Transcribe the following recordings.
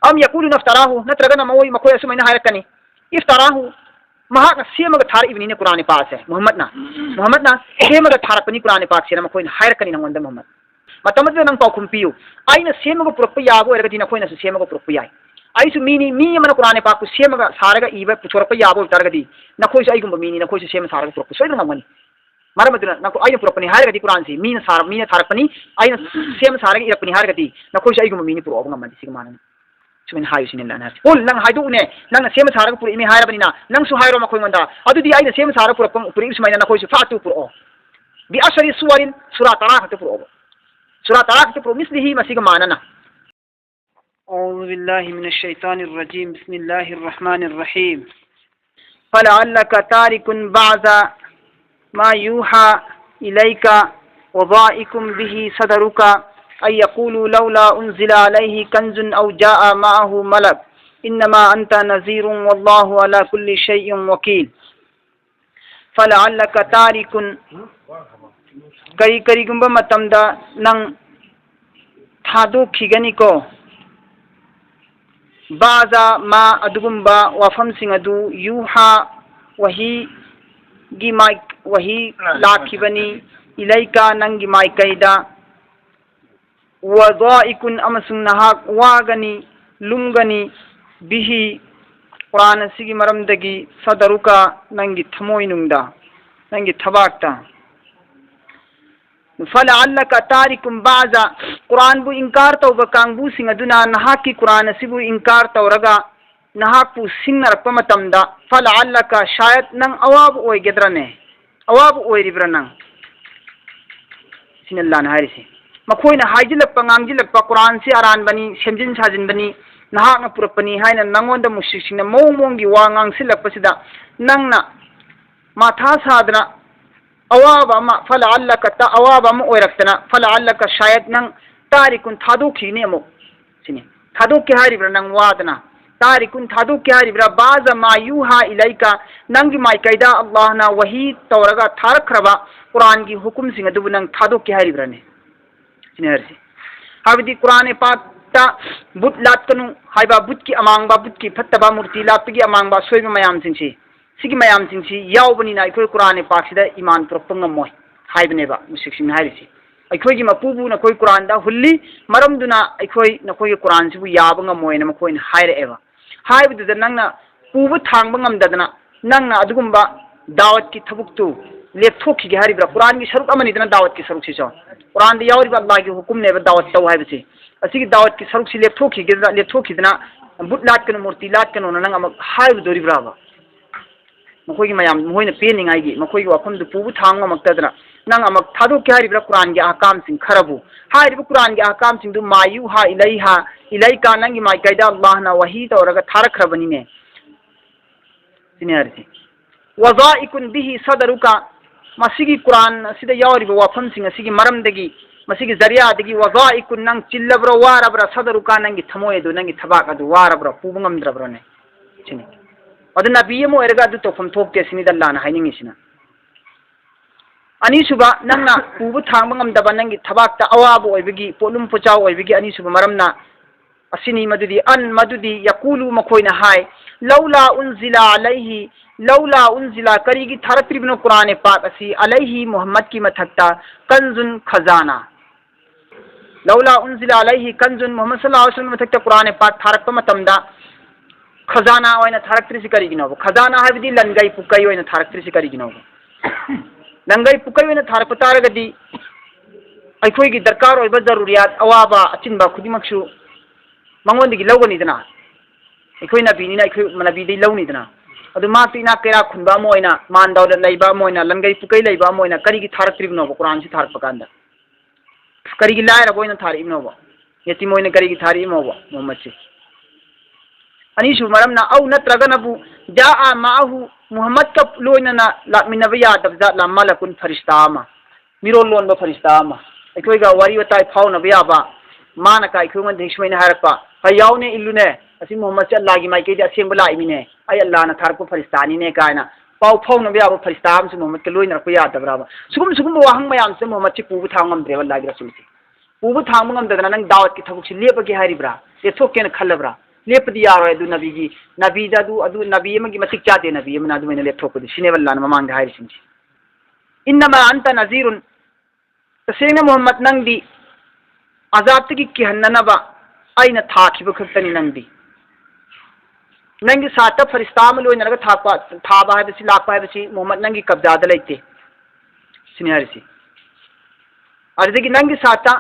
अम यकुलुना इफ्तराहु नत्रगना मोई मखोय असुमैना हायरकनी इफ्तराहु महाक सेमगा थारइबनी कुरान पाक से मोहम्मदना सेमगा थारकनी कुरान पाक से मखोय हायरकनी नंगोंदा मोहम्मद मतमद नंग पाउखुम पियु आइना सेमगा पुरप याबो एरगदी नखोयना सेमगा पुरप याय आइसु मीनी मी मन कुरान पाक को सेमगा सारगा इबा पुथोरप याबो तरगदी नखोयसु आइगुम मीनी नखोयसु सेम सारगा पुरप सोयना ngमनी मरमदुना नको आइना पुरपनी हायरगदी कुरान से मीना सार मीना थारकनी आइना सेम सारगा इरपनी हायरगदी नखोयसु आइगुम मीनी पुरप ngमदी सिगमाना सुमिन हायु सिनिला ना ओल नंग हायदुने नंग सेम सारगा पुरि मी हायरबनिना नंगसु हायरो मखोय मंदा अदुदी आइना सेम सारगा पुरप पुरि सुमाइना नखोयसु फातु पुरो बि असरी सुवरिन सुरा तरा खत पुरो सुरा तरा खत पुरो मिस्लिही मसिगमाना ना औज़ु बिल्लाहि मिनश शैतानिर रजीम बिस्मिल्लाहिर रहमानिर रहीम फलअल्लका तारिकुन बाज़ा मा यूहा इलैका वज़ाइकुम बिही सदरुका ay yaqulu lawla unzila alayhi kanzun aw jaa ma'ahu malak innama anta nazirun wallahu ala kulli shay'in wakil fala'allaka tarikun kari gumba matamda nang thadu khigani ko baza ma adugumba wafam singadu yuha wahi gi mic wahi lakhibani ilaika nangi mic kaida वज़ाइकुन अमसुंग नहाक वागनी लुमगनी बिही कुरान सिगी मरमदगी सदरुका नंगी थमोइनुंगदा नंगी थबाकता फलअल्लका तारिकुम बाज़ा कुरान बु इंकार तौबा कांगबु सिंग अदुना नहाकी कुरान सिबु इंकार तौरगा नहाकु सिंगरप मतमदा फलअल्लका शायद नंग अवाब ओइगेद्रने अवाब ओइरिब्रा नंग सिनल्लान हारिसी मखोयना हाइजिलप ngangjilap कुरान से अरान बनी सेमजिन साजिन बनी नहाकना पुरपनी हाइना नंगोंदा मुशिकसिंगना मोंगी वा nganगसिलपसिदा नंगना माथा सादना अवाबा मा फलअल्लका ता अवाबा मा ओइरक्तना फलअल्लका शायद नंग तारिकुन थादोखिने अमो सिने थादोके हारिब्रा नंग वादना तारिकुन थादोके हारिब्रा बाज़ा मा यूहा इलैका नंगी माइकैदा अल्लाहना वही तौरगा थारखरबा कुरान की हुकुम सिंग अदुबु नंग थादोके हारिब्राने हाबदी कुरान पाकता बुत लाटकनु हाइबा बुत की अमांगबा बुत की फत्तबा मूर्ति लाटपगी अमांगबा सोइबा मयाम सिंसी सिगी मयाम सिंसी यावबनिना अखोय कुरान पाकसिदा ईमान पुरपंगमोय हाइबनेबा मुसिकसिन हारिसी अखोयगी मपुबु नखोय कुरान दा हुल्ली मरमदुना अखोय नखोय कुरान सिबु याबंगमोयना मखोयना हाइरेएबा हाइबदुदा नंगना पुबु थांबा ngamdadana नंगना अदुगुंबा दावत की थबुक्तु लेपथोखिगे हारिब्रा कुरान की सरुक अमनिदना दावत की सरुक सिसो कुरान दी यावरिबा अल्लाह की हुकुम ने दावत तौ हाइबसी असिगी दावत की सरुक सि लेपथोखिदना बुत लाटकन मूर्ति लाटकन नंग अमक हाइब दोरिब्राबा मखोगी मयाम मोइना पेनिंगाइगी मखोगी वाफम दु पुबु थांगा मक्तदना नंग अमक थादो के हारिब्रा कुरान की अहकाम सिंग खरबु हारिबु कुरान की अहकाम सिंग दु मायु हा इलैका नंगी माइकाइदा अल्लाह ना वही तौरगा थारखरबनिने सिनेरसी वज़ाइकुन बिही सदरुका मसिगी कुरान सिदा यावरिबा वाफम सिंग सिगी मरमदगी मसिगी जरियादगी वज़ाइकुन नंग चिल्लब्रा वारब्रा सदरुका नंगी थमोयदु नंगी थबाक अदु वारब्रा पुबंगमद्रब्राने सिने अदु नबी मो एरगा अदु तोफम थोकते सिनिदा लाना हाइनिंगिसिना अनिसुबा नंगना पुबु थांबंगमदबा नंगी थबाकता अवाबो ओइबगी पोलुम पुचाव ओइबगी अनिसुबा मरमना असिनी मदुदी यकुलु मखोयना हाय लौला उनजिला करीगी थारक्रिबनो कुरान पाक असी अलैहि मोहम्मद की मथक्ता कंजुन खजाना लौला उनजिला अलैहि कंजुन मोहम्मद सल्लल्लाहु अलैहि वसल्लम मथक्ता कुरान पाक थारक्प मतमदा खजाना ओइना थारक्त्रिसि करीगिनो खजाना हाबिदि लनगै पुकै ओइना थारक्त्रिसि करीगिनो लनगै पुकै ओइना थारक्प तारगदी अखोयगी दरकार ओइबा जरूरियात अवाबा अचिनबा खुदिमक्सु मंगोंदगी लौगनिदना अखोय नबीनिना अखोय नबीदै लौनिदना अदु माक्ति ना केरा खुनबा मोइना मानदावदा लैबा मोइना लंगै पुकै लैबा मोइना करीगी थारक्त्रिबनो कुरान सि थारक्प कांदा करीगी लायरा बोइना थारिबनो यति मोइना करीगी थारिबनो मोहम्मद सि अनिसु मरमना औ नत्रगनबु जाआ माहु मुहम्मद का लोइना लामिनबा यादबजा लामलकुन फरिश्तामा मिरोल लोनबा फरिश्तामा अखोयगा वारी वताय फाउनबा याबा माना का अखोय मन दिसमैना हारपा फयाउने इल्लुने असि मोहम्मद से अल्लाह की माइकेदि असेंबा लाइमिने ay Allah na tharko faristani ne kaina pau phau na biya faristam su Muhammad ke loina ko ya dabra ba sugum wahang mayam se Muhammad chi pubu thangam dre wallahi rasul chi pubu thangam ngam da nang dawat ki thabuk chi leba ki hari bra ye thok ken khalla bra लेपदी यारो अदु नबी की नबी अदु नबी अमगी मतिक चादे नबी अमना अदु मैंने लेपथोपदी सिनेबल्लान ममांग हायरिसिंजी इन्नमा अंत नजीरुन तसेंगना मोहम्मद नंगदी अजाबतगी किहन्ननबा अइना थाखिब खक्तनी नंगदी नंगी साता फरिस्ता अमा लोइनरगा थाबा हायबसी लाकपा हायबसी मोहम्मद नंगी कब्जादा लैते सिने हायरिसि अदुदगी नंगी साता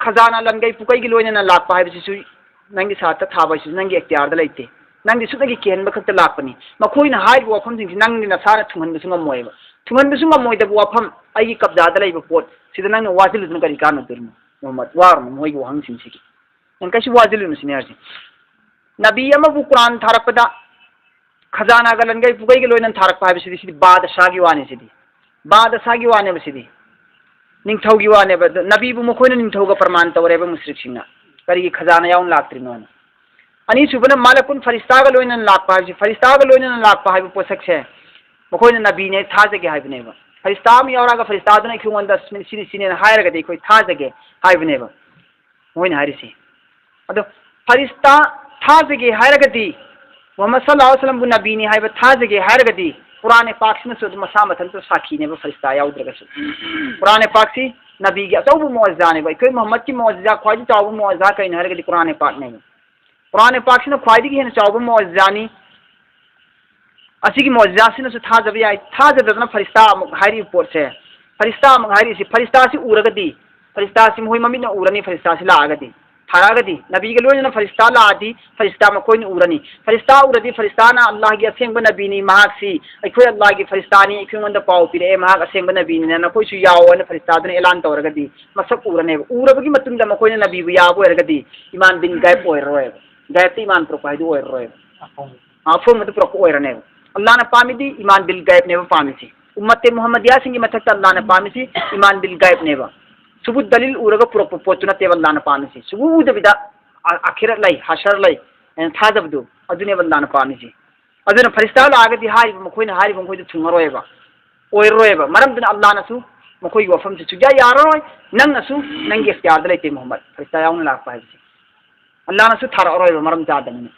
खजाना लंगई पुकैगी लोइनना लाकपा हायबसी नंगी साता थाबासी नंगी इख्तियारदा लैते नंगी सुतगी केहनबा खक्ता लाकपनी मखोइना हायबो वाफमसिंगि नंगी नसारा थुंगनबसु ngमोयबा थुंगनबसु ngमोयदबु वाफम अइगी कब्जादा लैबा पोट सिदा नंगना वाजिलुदुन करी कानदुरमु मोहम्मद वारम मोइगो हंगसिंगसिगी नंग कैसु वाजिलुन सिने हायरिसि नबी अमबु कुरान थारकपदा खजाना गलनगई पुगई के लोइनन थारकपा हायबसिदि सिदि बादशाहगी वाने सिदि बादशाहगी वाने बसिदि निंगथौगी वाने बद नबीबु मखोइना निंगथौगा प्रमाण तवरेबा मुश्रिकसिंगना करी खजाना याउन लाक्त्रिनो अनि सुबना मालकुन फरिस्तागा लोइनन लाकपा हायबसि फरिस्तागा लोइनन लाकपा हायबु पोसकसे मखोइना नबी ने थाजगे हायबनेबा फरिस्ता म यावरागा फरिस्तादुना इखुंगोंदा सिनि सिने हायरगदि कोइ थाजगे हायबनेबा मोइना हायरिसि अदो फरिस्ता थाजगे हायरगदि मोहम्मद सल्लल्लाहु अलैहि वसल्लम बु नबीनी हायबा थाजगे हायरगदि कुरान पाक सिना सु मसा मथन साखीनेबा फरिस्ता याउद्रगसु कुरान पाक सि नबी की अचौब मौजजानेबा कोई मोहम्मद की मौजजा ख्वाइदी चाउब मौजजा कइन हायरगदि कुरान पाक नेबा कुरान पाक सिना ख्वाइदी हेन चाउब मौजजानी असिगी मौजजा सिना सु थाजब याय थाजदना फरिस्ता हायरि पोटसे फरिस्ता हायरि सि फरिस्ता सि उरगदि फरिस्ता सि मोहि ममिना उरनी फरिस्ता सि लागदि थारागदि नबी के लोइना फरिस्ता लादी फरिस्ता मकोइन उरनी फरिस्ता उरदी फरिस्ता ना अल्लाह की असेंग नबीनी महाक्सी अखोय अल्लाह की फरिस्तानी इखुंगंदा पाउ पिरे महाक असेंग नबीनी ना कोइसु यावना फरिस्ता दने ऐलान तौरगदि मसक उरने उरबगी मतुंदा मकोइन नबी बु याबो एरगदि ईमान बिन गायब ओइरोय गायब ईमान प्रोपाइदु ओइरोय आफो मत प्रोप ओइरने अल्लाह ना पामिदी ईमान बिल गायब नेबो पामिसी उम्मत मुहम्मदिया सिंगी मथक अल्लाह ना पामिसी ईमान बिल गायब नेबा सुबु दलील उरगा पुरप पोतुना तेवल्लाना पामिसी सुबु उदबिदा आखिरत लै हशर लै थाजबदु अदुने वल्लाना पामिसी अदुना फरिस्ता लागदि हारि मखोइना हारि मखोइदु थुंगरोयबा ओइरोयबा मरमदुना अल्लाहनासु मखोइगि वफमसि सुजा यारोय नंगनासु नंगी इख्तियार लैते मोहम्मद फरिस्ता याउन लाकपा हायबसि अल्लाहनासु थाररोयबा मरम जादननि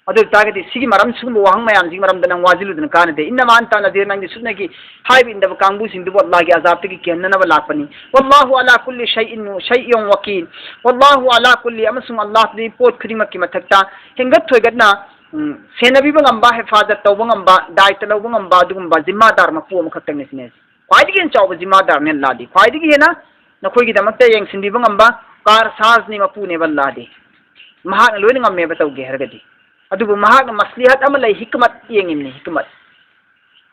अदु तागदि सिगी मरम सुगम वाहंग मयाम सिगी मरम दनंग वाजिलुदन कानदे इन्नमा अंता नदीर नंगी सुनगी हाइब इंदब कांगबु सिंदु अल्लाह की अजाब तकी केननब लाकपनी वल्लाहु अला कुल्ली शैइन वकील वल्लाहु अला कुल्ली अमसुंग अल्लाह दी पोत खरिमक की मथक्ता हेंगत थोयगदना सेनबीब ngamba हिफाजत तौब ngamba दायित्व लौब ngamba दुगुंबा जिम्मादार मपु अमखक्तंग सिने ख्वाइदगी चाव जिम्मादार ने लादी ख्वाइदगी हेना नखोइगी दमक्ते येंगसिनबीब ngamba कार साजनी मपु ने बल्लादी महान लोइन ngame बतौगे हरगदी अदुबु महान मसलिहत अम लई हिकमत येंगिमनि हिकमत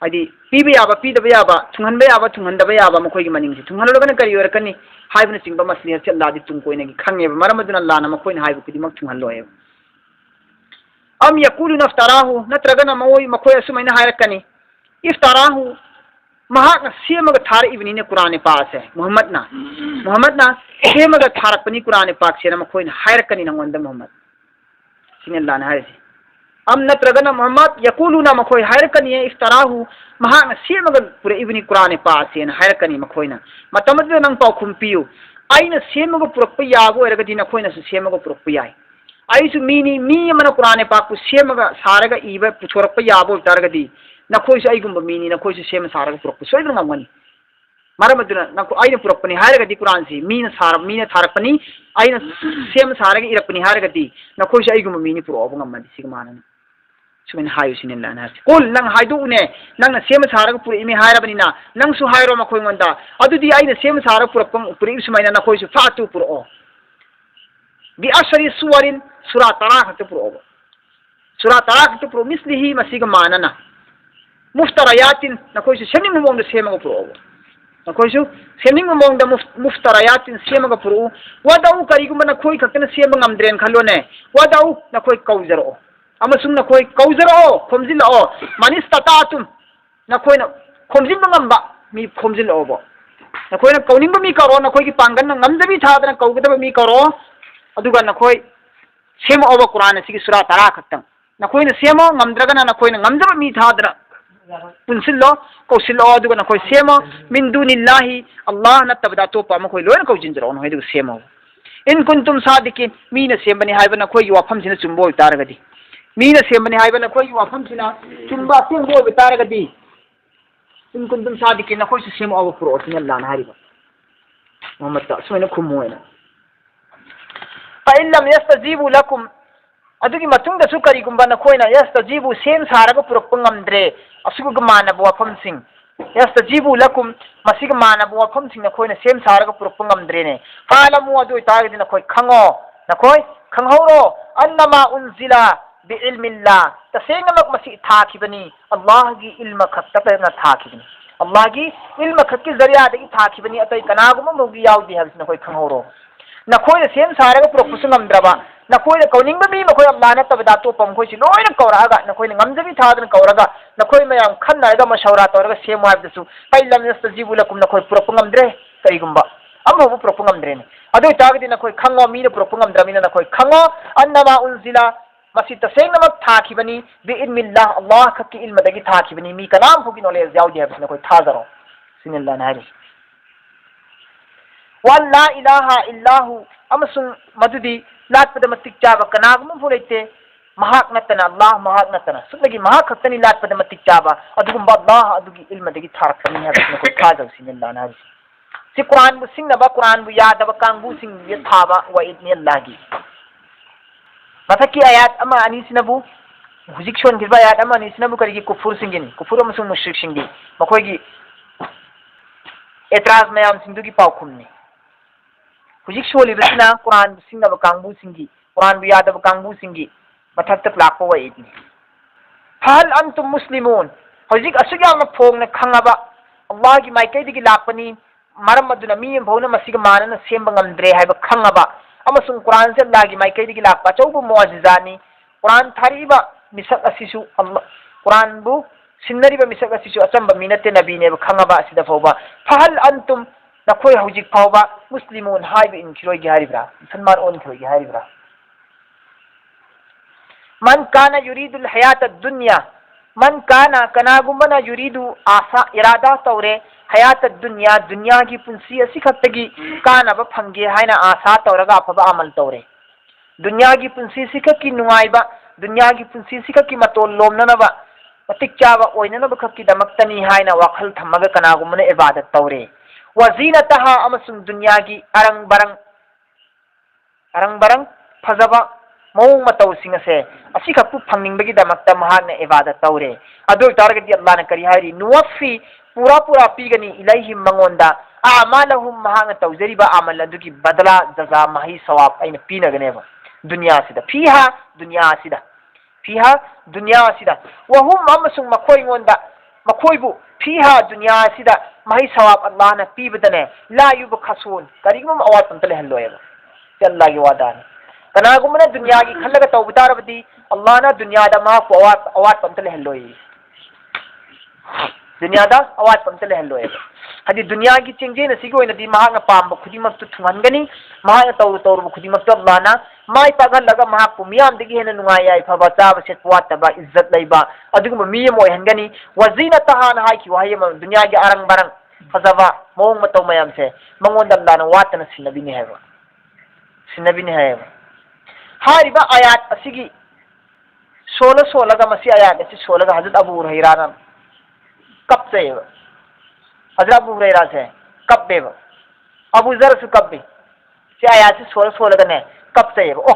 हाइदी पीबे याबा पीदबे याबा थुंगनबे याबा थुंगनदबे याबा मखोइगी मनिंगसि थुंगनलोगन करी ओरकनी हाइबन चिंबा मसलिहत से अल्लाह दी तुम कोइनगी खंगेबा मरमदुन अल्लाह न मखोइन हाइबु कुदिमक थुंगनलोय अम यकुलु नफ्तराहु नत्रगन मोय मखोय असुमैना हायरकनी इफ्तराहु महाक सेमग थार इबनी कुरान पाक है मोहम्मद ना सेमग थारकपनी कुरान पाक से मखोइन हायरकनी नंगोंद मोहम्मद सिने अल्लाह न हायरसि अम नत्रगन मोहम्मद यकुलुना मखोय हायरकनी इफ्तराहु महाक सेमग पुरे इबनी कुरान पाक से हायरकनी मखोइना मतमद नंग पाउखुम पियु आइना सेमग पुरप याबो एरगदि नखोइना सु सेमग पुरप याय आइसु मीनी मी मन कुरान पाक को सेमग सारगा इबा पुछोरप याबो तारगदि नखोइसु आइगुंबा मीनी नखोइसु सेम सारगा पुरप सोइदन ngamani मरमदुना नखो आइना पुरपनी हायरगदि कुरान से मीना थारकपनी आइना सेम सारगा इरपनी हायरगदि नखोइसु आइगुंबा मीनी पुरप ngamani सिगमाननि सुमिन हायु सिनेला ना कोल नंग हायदुने नंग सेम सारगा पुरि इमे हायरबनिना नंग सु हायरो मखोइ मंदा अदुदि आइना सेम सारगा पुरपं पुरि सुमाइना नखोइसु फातु पुरओ बि असरी सुवरिन सुरा तरा खत पुरओ सुरा तरा खत पुरओ मिस्लिही मसिग मानना मुफ्तरायातिन नखोइसु सेमिंग मोंग सेमग पुरओ नखोइसु सेमिंग मोंग मुफ्तरायातिन सेमग पुरओ वदाउ करिगुम नखोइ खतन सेम ngamdren खलोने वदाउ नखोइ कौजरो अमसुंग नखोइ कौजरो खोमजिलो मानिस ततातुम नखोइना खोमजिन ngamba मी खोमजिलो बो नखोइना कौनिंग मी करो नखोइ की पांगन ngamदबी थादना कौगदब मी करो अदुगा नखोइ सेम ओबो कुरान सिगी सुरा तरा खतंग नखोइना सेमो ngamद्रगना नखोइना ngamदब मी थादना पुनसिलो कौसिलो अदुगा नखोइ सेमो मिन दुनिल्लाहि अल्लाह नतबदा तोपा मखोइ लोन कौजिनजरो न होइदु सेमो इन कुंतुम सादिकिन मीना सेमबनी हाइबा नखोई वाफम सिना चुम्बो तारगदी मीना सेमबनी हाइबा नखोई वाफम सिना चुम्बा सेमबो तारगदी इन कुंतुम सादिकिन नखोई से सेम अव पुरो सिना लान हारिबा मोहम्मद ता सोइना खुमोयना fa in lam yastajibu lakum adugi matungda su karigumba nakoina yastajibu sem saraga purakpa ngamdre asuga manaba wafam sing yastajibu lakum masiga manaba wafam sing nakoina sem saraga purakpa ngamdre ne falamu adu itagdi nakoi khango nakoi khanghoro annama unzila bi ilmillah tasenga mak masi thakibani allah gi ilma khatta na thakibani allah gi ilma khakki zariya dagi thakibani atai kanaguma mugi yaudi habis nakoi khanghoro nakoi sem saraga purakpa sungamdraba nakoi kauning bi nakoi Allah na tabda to pam khoi si loi na kauraga nakoi ngamjabi thadna kauraga nakoi mayam khanna ga mashawra tawraga sem wa su ai lam yastajibu lakum nakoi purakpa ngamdre kai gumba amma bu purakpa ngamdre ne adu tagdi nakoi khango mi na purakpa ngamdra mi na nakoi khango annama unzila masi taseng namak thakibani bi ilmillah Allah khakki ilma dagi thakibani mi kalam hu ki knowledge yaudi habis nakoi thazaro sinillah nari walla ilaha illahu amasung madudi lat pada matik jaba kanagum fulete mahak natana Allah mahak natana sutlagi mahak khatani lat pada matik jaba adugum Allah adugi ilma degi tharakani habis nakoi thazaro sinillah nari si Quran bu sing na ba Quran bu yada ba kangbu sing ya thaba wa idni Allah gi mataki ayat ama ani sinabu hujik shon girba ayat ama ani sinabu karigi kufur singini kufur amasung mushrik singi makoi gi etraz mayam sindugi paukhumni hujik sholi bisna Quran singna ba kangbu singi Quran bu yada ba kangbu singi mathak tak lakpo wa idni hal antum muslimun hujik asuga ma phong na khangaba Allah gi maikai digi lakpani maram aduna mi bhauna masiga manana semba ngamdre haiba khangaba amasung Quran se Allah gi maikai digi lakpa chaubu mu'jizani Quran thariba misak asisu Allah Quran bu sinnariba misak asisu asamba minate nabi ne ba khangaba asida fawba fahal antum nakoi hujik fawba muslimun haiba in kiroi gi haribra musulman on kiroi gi haribra man kana yuridu al hayata ad-dunya man kana kanagumana yuridu asa irada tawre hayat ad-dunya dunya gi punsi asi khattagi kana ba phange haina asa tawraga afaba amal tawre dunya gi punsi sikaki nungaiba dunya gi punsi sikaki matol lomna ba matik chaba oina ba khakki damaktani haina wakhal thamaga kanagumana ibadat tawre wa zinataha amasung dunya gi arang barang phazaba mong mataw singase asi khakku phangingbagi damakta mahana ibadat tawre adu targati Allah na kari hari nuwaffi pura pigani ilaihim mangonda a'malahum mahanga tawzariba amal aduki badala jaza mahi sawab aina pina ganeba dunya sida fiha dunya sida wa hum amasung makoi ngonda makoibu fiha dunya sida mahi sawab Allah na pibadane la yubkhasun karigum awat pantale halloyeba Allah gi wadani kanagumana dunya gi khallaga tawbitarabdi Allah na dunya da ma ko awat pantale halloyi dunya da awat pamtale halloye hadi dunya gi chingje na sigo ina di mahak na pamba khudimak tu thungangani mahak na tawru khudimak tu Allah na mai pagal laga mahak pu miyam digi hena nungai ai phaba chaba set puata ba izzat leiba adugum miyam oi hangani wazinataha na haiki wahayam dunya gi arang barang fazaba mong mataw mayam se mangon Allah na watana sinabi ni hayba hariba ayat asigi sola ga masi ayat asi sola ga Hazrat Abu Hurairah कब से हजरत अबू हुरैरा से कब बे अबू जर से कब बे से आया से सोल गने कब से ओ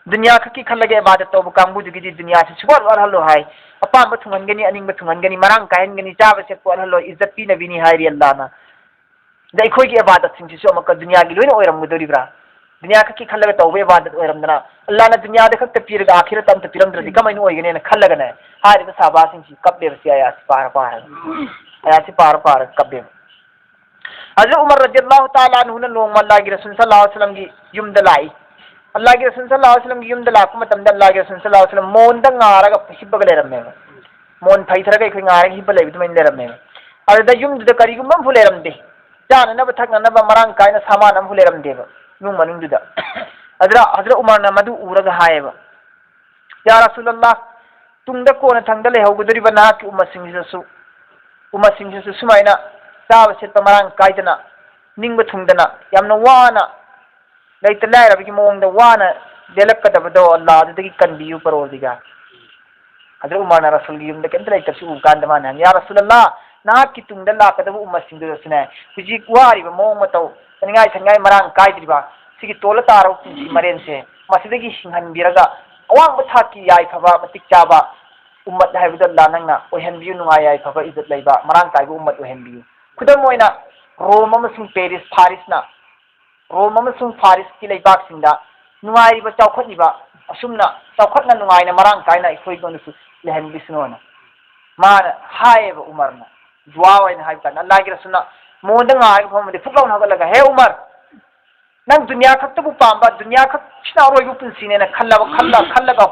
दुनिया की खलगे इबादत तो कांगबु जुगी दुनिया से सुबर वर हल्लो हाय अपा बथुंगनगनी अनिंग बथुंगनगनी मरांग कायनगनी चाब से को हल्लो इज्जत पी नबीनी हायरी अल्लाह ना दai khoi gi ibadat sing si amaka dunya gi loina oiram gudoribra dunya की खलगे तो बे इबादत ओइरमदना अल्लाह ना दुनिया दे खत पीर गा आखिरत हम पिरमद्रदि कमाइन ओइगने न खलगे ने हारि साबा सिंह सी कब्बे से आया पार कब्बे हजरत उमर रदियल्लाहु ताला अन्हु न लोंग अल्लाह की रसूल सल्लल्लाहु अलैहि वसल्लम की युमद लाई अल्लाह की रसूल सल्लल्लाहु अलैहि वसल्लम की युमद लाक मतम अल्लाह की रसूल सल्लल्लाहु अलैहि वसल्लम मोन द ngaराga हिब्बग लेरमे मोन फैथरगा इखै ngaराga हिब्ब लेबि तुमैन लेरमे अदा युमद द करिगुम बम फुलेरमदे जान न बथक न ब मरांग कायना सामान हम फुलेरमदे नुम मनुंगदुदा हजरत उमर न मदु उरगा हायबा या रसूलल्लाह तुंगदा कोन थंगदा लेहौगदरिबा ना की उम्मा सिंहसु सुमाइना चाब सेट मरांग कायदना निंग थुंगदना यामना वाना लेट लाइरबगी मोंग वाना लेलक्कदबदो अल्लाह अदुदगी कनबियु परोदिगा अदु उमर रसूल की युमद केंत लेट सु कांद माना या रसूलल्लाह ना की तुंगद लाकदब उम्मत सिंदुसने हुजी वारिबा मोंग मतौ तनिगाय संगाय मरांग कायद्रिबा सिगी तोल तारो पुंसी मरेनसे मसिदगी हिंहनबिरगा अवांग थाकी याय फबा मतिक चाबा उम्मत हाइबद अल्लाह नंगना ओहनबियु नुंगाय याय फबा इज्जत लेबा मरांग कायबु उम्मत ओहनबियु खुदम मोइना रोम अमसुंग पेरिस फारिसना रोम अमसुंग फारिस की लेबाक सिंदा नुंगाइबा चावखतनिबा असुमना चावखतना नुंगाइना मरांग कायना इखोय गोनसु लेहनबिसनोना मान हायब उमरना दुआ वाइन हाइबता अल्लाह की रसूलना मोंदा ngaay फमदे फुकलाउन हगलगा हे उमर नंग दुनिया खक्तबु पांबा दुनिया खक सिना अरोयबु पुंसीनेना खल्लगा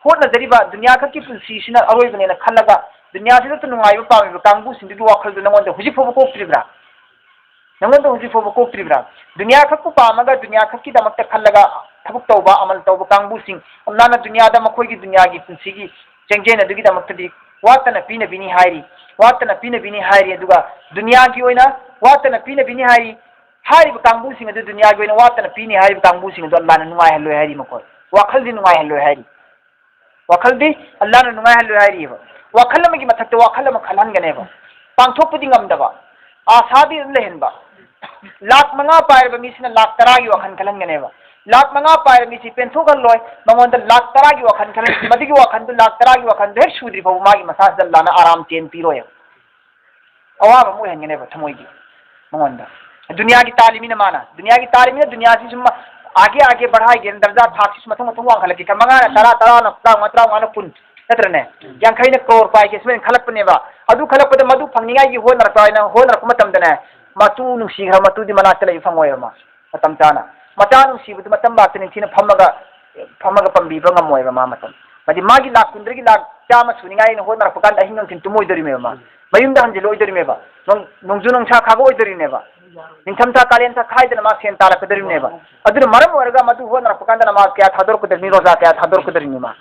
होटनजरिबा दुनिया खक की पुंसी सिना अरोयबनेना खल्लगा दुनिया सिदा तो नुंगाइबा पामिबा कांगबु सिंदु वाखलदु नंगोंदा हुजि फोबो कोक्त्रिब्रा नंगोंदा हुजि फोबो कोक्त्रिब्रा दुनिया खक्कु पामगा दुनिया खक्की दमकता खल्लगा थबक तौबा अमल तौबा कांगबु सिंग अल्लाहना दुनियादा मखोयगी दुनियागी पुंसीगी चेंगजेना दुगी दमकतदी वातना पीना बिनी हायरी वातना पीना बिनी हायरी अदुगा दुनिया की ओइना वातना पीना बिनी हायरी हायरी कांगबु सिंग अदु दुनिया की ओइना वातना पीनी हायरी कांगबु सिंग अदु अल्लाहना नुंगाय हल्लो हायरी मखोय वाखलदी नुंगाय हल्लो हायरी वाखलदी अल्लाहना नुंगाय हल्लो हायरी वाखल अमगी मथक्ते वाखल अम खलहनगनेबा पांथोकपुदी ngamdaba आसादी लेहनबा लाख मंगा पायरबा मिसिना लाख 10 की वाखन खलहनगनेबा लाख मंगा पायर मिसी पेंथोगल लोय मंगोंदा लाख 10 की वाखन खलन मदिगी वाखन दु लाख 10 की वाखन दे सुद्री फौ मागी मसाज दल्लाना आराम चेन पीरोय अवाब मु हेंगनेबा थमोयगी मंगोंदा दुनिया की तालीमी न माना दुनिया की तालीमी दुनिया से सुम आगे आगे बढ़ाएगे दर्जा थाक्सिस मथंग मथंग वांखलकी कमंगा 10 न 13 न पुन नत्रने यांखैन करोड़ पाइके स्मेन खलकपनेबा अदु खलकपद मदु फंगनिगाई होनरपायना होनरप मतमदने मतु नुसीग्रा मतुदी मनात लई फंगोयमा मतम चाना मचा नुसीबदु मतम बातनि थिन फमगा पंबीबा ngमोयबा मा मतम मदि मागी लाख कुंद्रगी लाख चामा सुनिगाई न होनरप कांदा हिंगं थिन तुमोयदरिमेबा मयुमदा हंजिलोयदरिमेबा नोंजु नोंसा खागोयदरिनेबा निंथमता कालेनता खायदना मा सेन तालकदरिमेबा अदुन मरम वरगा मदु होनरप कांदा मा क्या थादोरकदरनि रोजा क्या थादोरकदरनिमा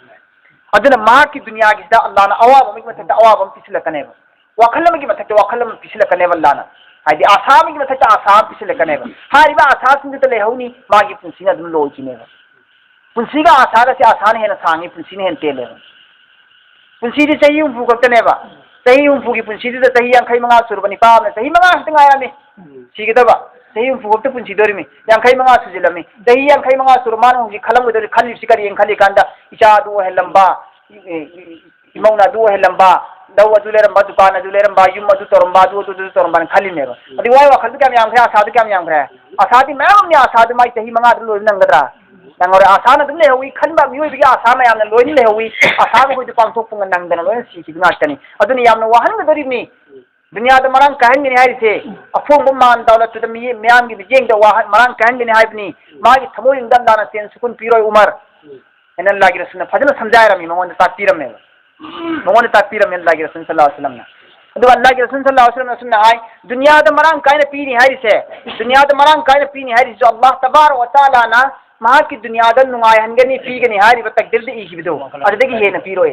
अदुना मा की दुनिया की अल्लाह अवाब अमगी मथक्ता अवाब अम पिसलकनेबा वाखल अमगी मथक्ता वाखल अम पिसलकनेबा अल्लाहना हाइदि आसा अमगी मथक्ता आसा पिसलकनेबा हारिबा आसा सिंदु लेहौनी मागी पुंसीना दुन लोइकिनेबा पुंसीगा आसागा से आसान हेना सांगी पुंसीने हेन तेलेबा पुंसीदि चही उम्फु गतनेबा चही उम्फु की पुंसीदि चही 55 सुरबनि पामने चही 5 हतंग आयामे सिगदबा चही उम्फु गत पुंसी दोरिमी 55 सुजिलमी चही 55 सुरमान हुजी खलंगदरि खलि सिकरि खलि कांदा इचा दु हेलंबा इमौना दु हेलंबा दव अदु लेरंबा दुकान अदु लेरंबा युम अदु तोरंबा दु तोरंबा खलिनेबा अदि वाय वाखल क्या यामखै आसादु क्या यामखै आसादि मैम ने आसादु माई चही 5 दु लोइ नंगदरा नंगोर आसान अदु लेहवी खलबा मियोय बिगा आसा मा यामना लोइ लेहवी आसाबु होय पांथोक पुंग नंगदना लोइ सिखि नाटनी अदुनि यामना वाहनगदरिमी दुनिया द मरांग कहनगनि हारिसे अफोंग मान दौलत द मियाम की बिजेंग द वाहन मरांग कहनगनि हाइबनी मागी थमोय दंदाना सेन सुकुन पिरोय उमर एन अल्लाह की रसूल फजल समझायरमी मंगोन ताकतीरमे मंगोन ताकतीरमे अल्लाह की रसूल सल्लल्लाहु अलैहि वसल्लम अदु अल्लाह की रसूल सल्लल्लाहु अलैहि वसल्लम ने हाय दुनिया द मरांग कहन पीनी हारिसे दुनिया द मरांग कहन पीनी हारिसे अल्लाह तबारक व तआला ना मा की दुनिया द नुंगाय हनगनि पीगनि हारिब तकदीर द इखिबिदो अदगी हेन पिरोय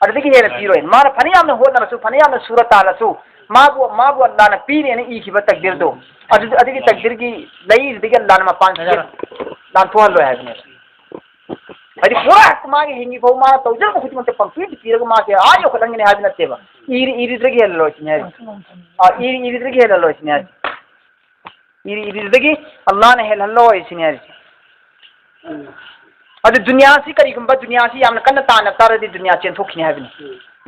अदगी हेन पिरोय मार फनियाम न होनरसु फनियाम न सूरत तालसु माबु अल्लाह न पीने ने इखिब तकदीर दो अदगी तकदीर की लई दिगे अल्लाह न पांच दान तो हल्लो है ने अदि पूरा मागे हिंगी फो मा तौजल को खुद मते पंपी पीरग मा के आयो खलंगने हाज नतेबा इरी द्रगी हल्लो छिने आ इरी द्रगी हल्लो छिने इरी द्रगी अल्लाह ने हल्लो छिने अदि दुनिया सी करिगुंबा दुनिया सी यामन कन्न तान तारदि दुनिया चेन थोखिने हाबिनी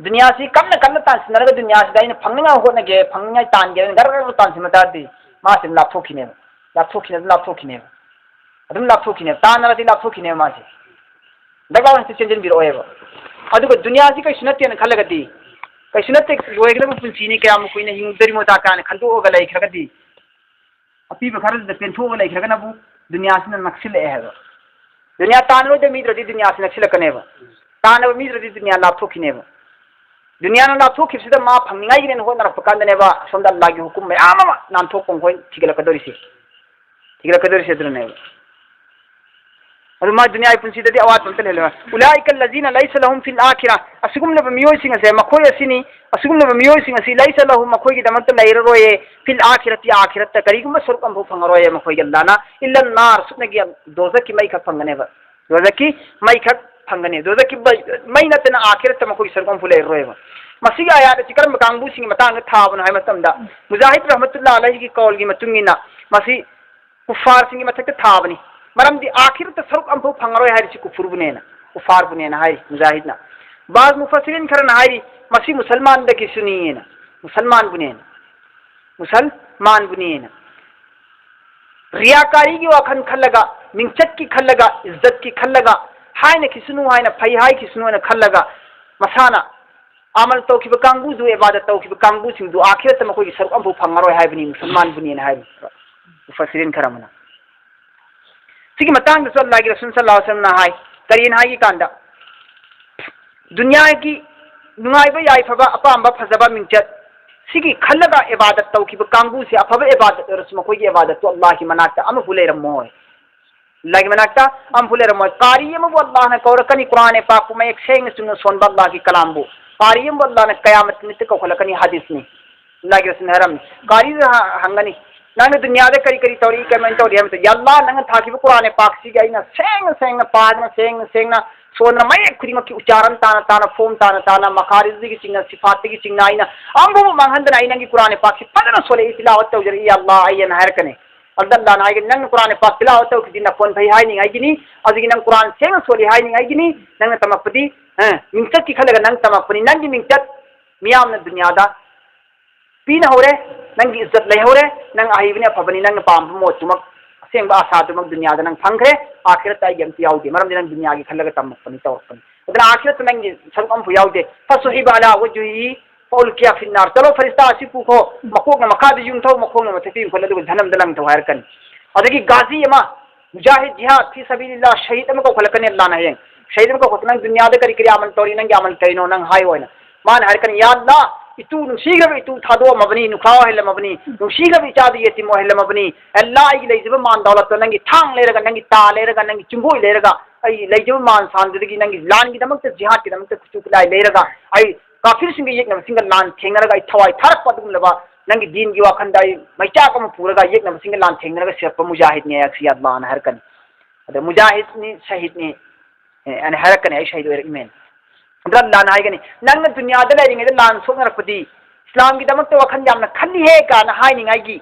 दुनिया सी कन्न तान सिनरग दुनिया सी दाइन फंगना होनगे फंगना तानगे गरगर तान सिमतादि मा सिन लाथोखिने अदुम लाथोखिने तानरदि लाथोखिने मा से दगावन से चेंजन बिरोएबा अदुग दुनिया सी कै सुनते न खलगदि कै सुनते लोयगदब पुंसीनि कयाम कुइने हिंगदरि मोता कान खलदोगा लैखरगदि अपि बखरद द पेंथोगा लैखरगनबु दुनिया सिन नक्सिले हेबा दुनिया तानो द मिद्रदि दुनिया सिन नक्सिलकनेबा तानब मिद्रदि दुनिया लाथोखिनेबा दुनिया न लाथोखिबसिदा मा फंगनिगाई गिने होनरप कांदनेबा सोंदा अल्लाह की हुकुम में आमा नानथोक पंगोय थिगलकदोरिसे दुरनेबा अदु मा दुनिया पुंसीददि अवात पंत लेलो उलाइका लजीना लैसा लहुम फिल आखिरा असुगुमलब मियोय सिंग से मखोय असिनी असुगुमलब मियोय सिंग असि लैसा लहुम मखोय की दमत लैररोये फिल आखिरति आखिरत करिगुम स्वरूप अंबु फंगरोये मखोय गल्लाना इल्ला नार सुनगी दोजक की मई खक फंगनेबा दोजक की मई खक फंगने दोजक की मई नतना आखिरत मखोय स्वरूप अंबु लैररोये मसीगा आयात चिकरम कांगबु सिंग मतांग थाबन हाय मतमदा मुजाहिद रहमतुल्लाह अलैहि की कौल की मतुंगिना मसी कुफार सिंग मथक थाबनी मरम दी आखिर त सरुक अंफो फंगरोय हारिसी कुफुर बुनेना कुफार बुनेना हारि मुजाहिदना बाज मुफस्सिरिन खरना हारि मसी मुसलमान दकी सुनियेना मुसलमान बुनेना रियाकारी की वाखन खल्लगा मिंचत की खल्लगा इज्जत की खल्लगा हाय न किसनु हाय न फै हाय किसनु न खल्लगा मसाना अमल तौखिब कांगबु जु इबादत तौखिब कांगबु सिंग दु आखिर त मखोय सरुक अंफो फंगरोय हायबनी मुसलमान बुनेना हारि मुफस्सिरिन खरमना सिगी मतंग दसो अल्लाह की रसूल सल्लल्लाहु अलैहि वसल्लम हाय करीन हाय की कांदा दुनिया की नुंगाइबा याइफबा अपांबा फजबा मिंचत सिगी खल्लगा इबादत तौखिब कांगबु से अफबा इबादत रस्म कोई इबादत तो अल्लाह की मनाता अम फुलेरमो अल्लाह की मनाता अम फुलेरमो कारियम वो अल्लाह ने कौरकनी कुरान पाक में एक सेंग सुनो सोन अल्लाह की कलाम बो कारियम अल्लाह ने कयामत नित को खलकनी हदीस ने अल्लाह की रसूल हरम कारी हंगनी नंग दुनिया दे करी करी तौरी कमेंट तौरी हम तो यल्ला नंग थाकी कुरान पाक सी गाइना सेंग पादना सेंग सोना मय खुदिम की उच्चारण ताना फोम ताना मखारिज की चिंग सिफात की चिंग आइना अंगु मंगंदन आइना की कुरान पाक सी पदना सोले तिलावत तौजरी या अल्लाह अयन हर कने अल्लाह ना आइगे नंग कुरान पाक तिलावत तौ की फोन भई हाय नि आइगिनी अजिगी नंग कुरान सेंग सोले हाय नि आइगिनी नंग तमपदी मिंचत की खलगा नंग तमपनी नंग मिंचत मियाम न दुनिया दा पीन होरे नंग इज्जत ले होरे नंग आहिबने फबनी नंग पाम मोचुमक सेंग आशा तुमक दुनिया दा नंग फंगरे आखिरत आई यम याउदे मरम नंग दुनिया की खलगा तमपनी तौरपनी अदना आखिरत नंग सरकम फु याउदे फसुहिब अला वजुही पौल किया फिन्नार चलो फरिश्ता सिपु को मकोग न मखाद युंथौ मकोग न मथति खल दु धनम दलंग तो हायर कन अदगी गाजी यमा मुजाहिद जिहाद फी सबीलिल्लाह शहीद म को खलकने अल्लाह न है शहीद म को नंग दुनिया दा करी करी अमल तौरी नंग अमल कइनो नंग हाय होइना मान हायर कन या अल्लाह इतु नुसीग्रब इतु थादो मबनी नुखाव हेल मबनी नुसीग्रब इचादी यति मोहल मबनी अल्लाह आई लेजब मान दौलत नंगी थांग लेरगा नंगी ता लेरगा नंगी चुंगोय लेरगा आई लेजब मान सांदगी नंगी लान की दमक जिहाद की दमक कुचुकलाई लेरगा आई काफिर सिंग येक न सिंग लान थेंगरगा आई थवाई थारक पदुम लबा नंगी दीन की वाखंदाई मैचा कम पूरगा येक न सिंग लान थेंगरगा सिरप मुजाहिद ने अक्सी अल्लाह न हरकन अद मुजाहिद ने शहीद ने अन हरकन आई शहीद वर इमेन अल्लाह नायगनी नंग दुनिया दा लेरिंगे लान सोंगरपदी इस्लाम की दमक वखन यामना खल्ली है का ना हाइनिंगाई